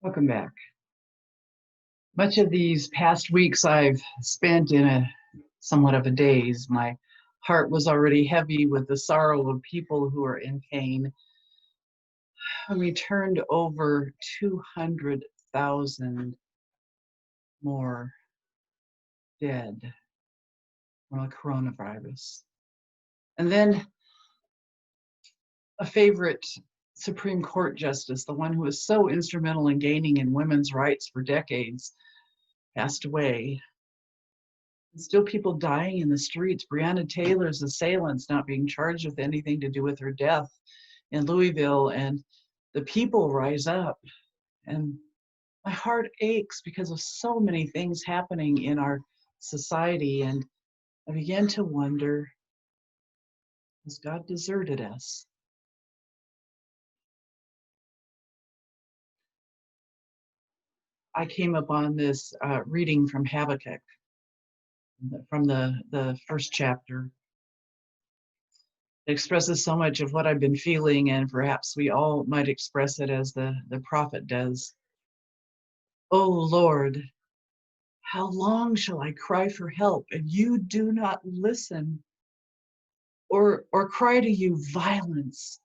Welcome back. Much of these past weeks I've spent in a somewhat of a daze. My heart was already heavy with the sorrow of people who are in pain. And we turned over 200,000 more dead from the coronavirus. And then a favorite Supreme Court justice, the one who was so instrumental in gaining in women's rights for decades, passed away. And still people dying in the streets. Breonna Taylor's assailants not being charged with anything to do with her death in Louisville, and the people rise up. And my heart aches because of so many things happening in our society, and I began to wonder, has God deserted us? I came upon this reading from Habakkuk, from the first chapter. It expresses so much of what I've been feeling, and perhaps we all might express it as the prophet does. Oh Lord, how long shall I cry for help and you do not listen? Or cry to you violence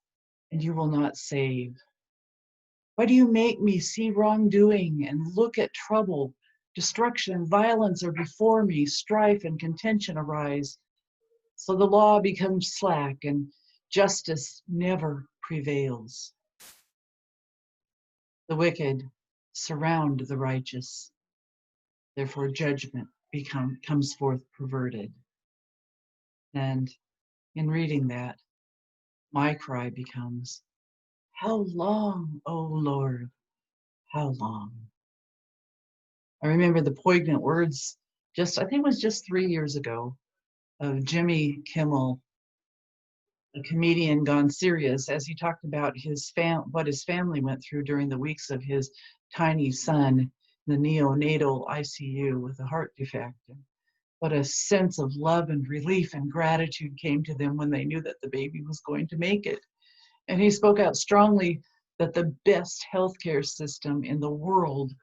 and you will not save? Why do you make me see wrongdoing and look at trouble? Destruction and violence are before me, strife and contention arise. So the law becomes slack and justice never prevails. The wicked surround the righteous. Therefore judgment comes forth perverted. And in reading that, my cry becomes, how long, O Lord, how long? I remember the poignant words I think it was just 3 years ago, of Jimmy Kimmel, a comedian gone serious, as he talked about what his family went through during the weeks of his tiny son in the neonatal ICU with a heart defect. And what a sense of love and relief and gratitude came to them when they knew that the baby was going to make it. And he spoke out strongly that the best healthcare system in the world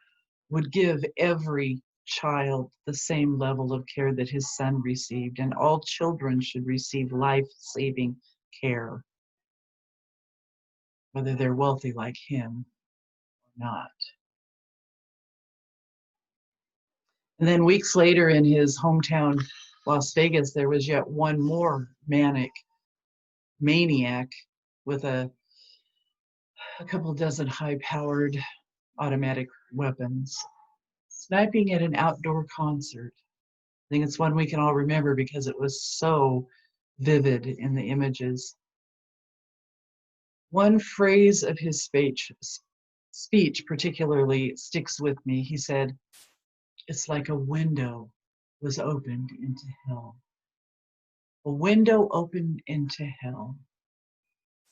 would give every child the same level of care that his son received, and all children should receive life-saving care, whether they're wealthy like him or not. And then weeks later in his hometown, Las Vegas, there was yet one more maniac with a couple dozen high-powered automatic weapons, sniping at an outdoor concert. I think it's one we can all remember because it was so vivid in the images. One phrase of his speech particularly sticks with me. He said, it's like a window was opened into hell. A window opened into hell.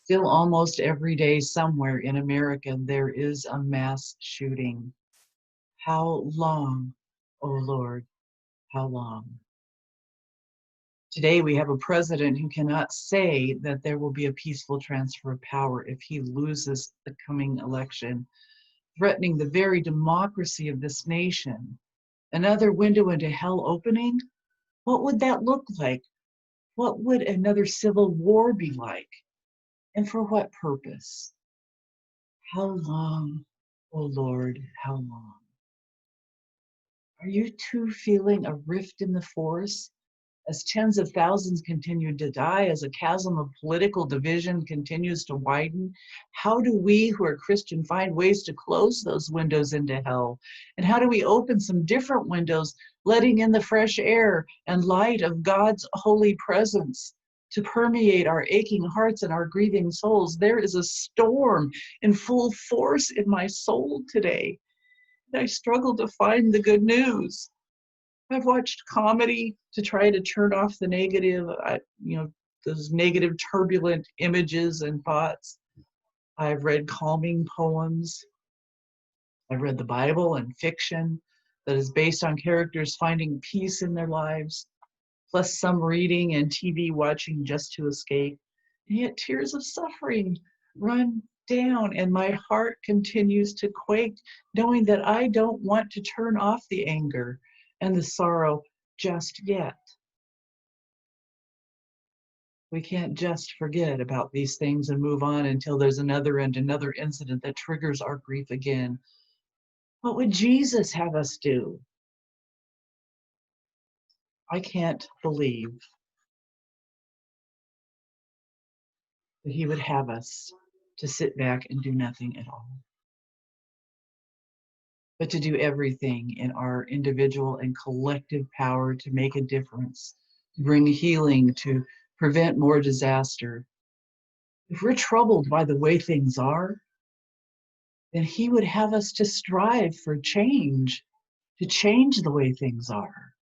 Still almost every day somewhere in America, there is a mass shooting. How long, oh Lord, how long? Today we have a president who cannot say that there will be a peaceful transfer of power if he loses the coming election, threatening the very democracy of this nation. Another window into hell opening? What would that look like? What would another civil war be like? And for what purpose? How long, oh Lord, how long? Are you too feeling a rift in the force as tens of thousands continue to die, as a chasm of political division continues to widen? How do we who are Christian find ways to close those windows into hell? And how do we open some different windows, letting in the fresh air and light of God's holy presence to permeate our aching hearts and our grieving souls? There is a storm in full force in my soul today. I struggle to find the good news. I've watched comedy to try to turn off the negative, those negative, turbulent images and thoughts. I've read calming poems. I've read the Bible and fiction that is based on characters finding peace in their lives, plus some reading and TV watching just to escape. And yet tears of suffering run down, and my heart continues to quake, knowing that I don't want to turn off the anger and the sorrow just yet. We can't just forget about these things and move on until there's another incident that triggers our grief again. What would Jesus have us do? I can't believe that he would have us to sit back and do nothing at all, but to do everything in our individual and collective power to make a difference, to bring healing, to prevent more disaster. If we're troubled by the way things are, then he would have us to strive for change, to change the way things are.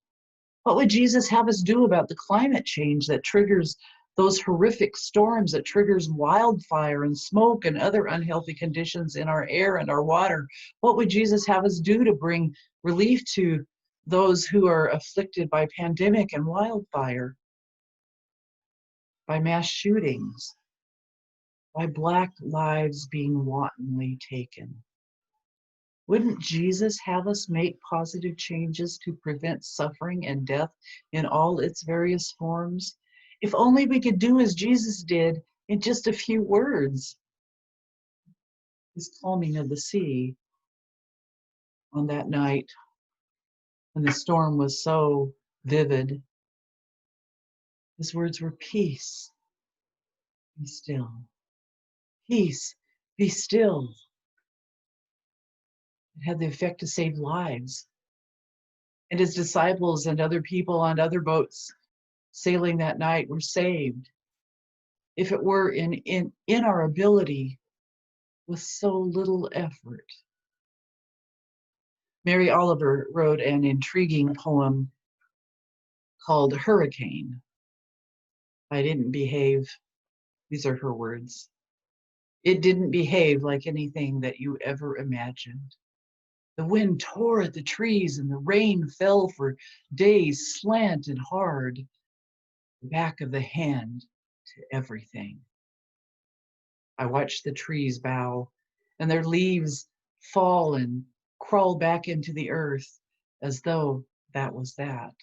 What would Jesus have us do about the climate change that triggers those horrific storms, that triggers wildfire and smoke and other unhealthy conditions in our air and our water? What would Jesus have us do to bring relief to those who are afflicted by pandemic and wildfire, by mass shootings, by Black lives being wantonly taken? Wouldn't Jesus have us make positive changes to prevent suffering and death in all its various forms? If only we could do as Jesus did in just a few words. His calming of the sea on that night when the storm was so vivid, his words were, "Peace, be still. Peace, be still." It had the effect to save lives. And his disciples and other people on other boats sailing that night were saved. If it were in our ability, with so little effort. Mary Oliver wrote an intriguing poem called Hurricane. I didn't behave, these are her words. It didn't behave like anything that you ever imagined. The wind tore at the trees and the rain fell for days, slant and hard. The back of the hand to everything. I watched the trees bow and their leaves fall and crawl back into the earth as though that was that.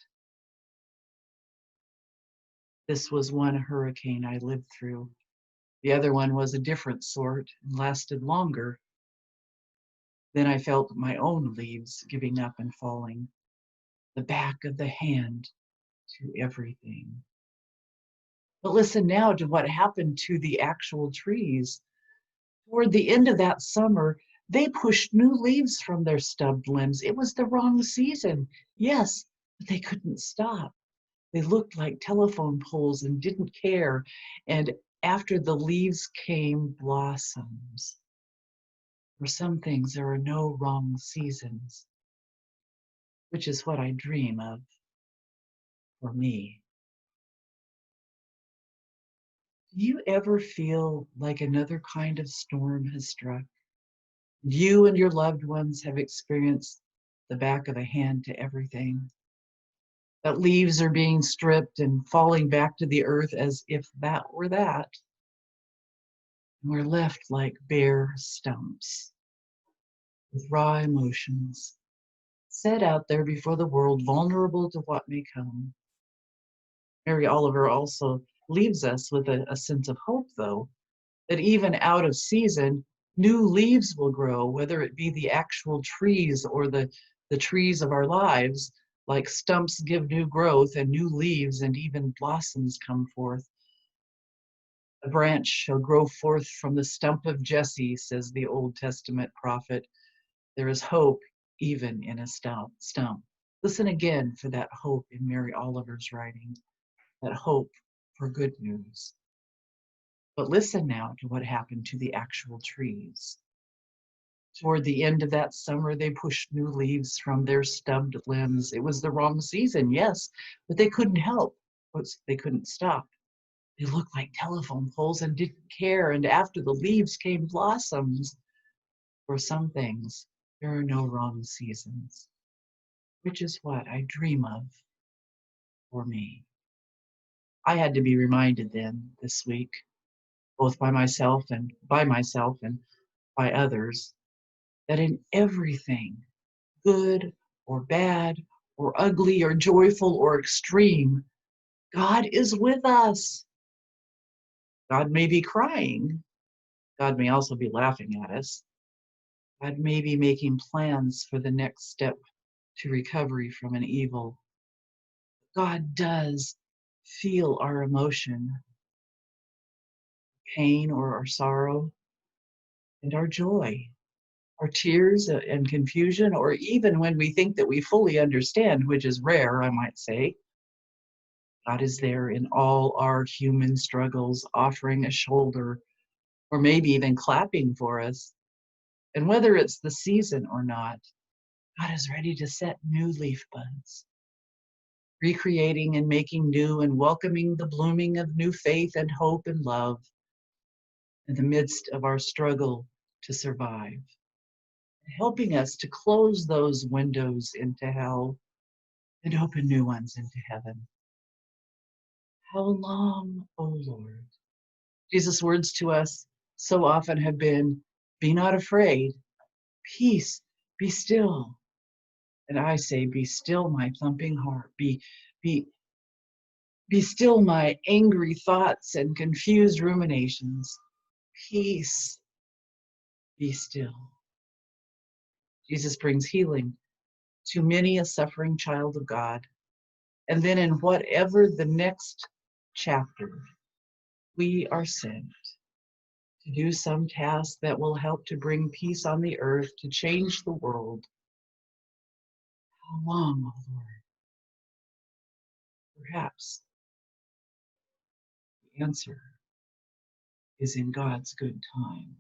This was one hurricane I lived through. The other one was a different sort and lasted longer. Then I felt my own leaves giving up and falling, the back of the hand to everything. But listen now to what happened to the actual trees. Toward the end of that summer, they pushed new leaves from their stubbed limbs. It was the wrong season, yes, but they couldn't stop. They looked like telephone poles and didn't care. And after the leaves came blossoms. For some things, there are no wrong seasons, which is what I dream of for me. Do you ever feel like another kind of storm has struck? You and your loved ones have experienced the back of a hand to everything. That leaves are being stripped and falling back to the earth as if that were that. And we're left like bare stumps with raw emotions, set out there before the world, vulnerable to what may come. Mary Oliver also leaves us with a sense of hope, though, that even out of season, new leaves will grow, whether it be the actual trees or the trees of our lives. Like stumps give new growth and new leaves and even blossoms come forth. A branch shall grow forth from the stump of Jesse, says the Old Testament prophet. There is hope even in a stump. Listen again for that hope in Mary Oliver's writing, that hope for good news. But listen now to what happened to the actual trees. Toward the end of that summer, they pushed new leaves from their stubbed limbs. It was the wrong season, yes, but they couldn't help. They couldn't stop. They looked like telephone poles and didn't care. And after the leaves came blossoms. For some things, there are no wrong seasons, which is what I dream of for me. I had to be reminded then this week both by myself and by others, that in everything, good or bad or ugly or joyful or extreme, God is with us. God may be crying. God may also be laughing at us. God may be making plans for the next step to recovery from an evil. God does feel our emotion, pain or our sorrow, and our joy, our tears and confusion, or even when we think that we fully understand, which is rare, I might say. God is there in all our human struggles, offering a shoulder, or maybe even clapping for us. And whether it's the season or not, God is ready to set new leaf buds, recreating and making new and welcoming the blooming of new faith and hope and love in the midst of our struggle to survive, helping us to close those windows into hell and open new ones into heaven. How long, O Lord? Jesus' words to us so often have been, be not afraid, peace, be still. And I say, be still my thumping heart, be, be still my angry thoughts and confused ruminations. Peace, be still. Jesus brings healing to many a suffering child of God. And then in whatever the next chapter, we are sent to do some task that will help to bring peace on the earth, to change the world. How long, O Lord? Perhaps the answer is in God's good time.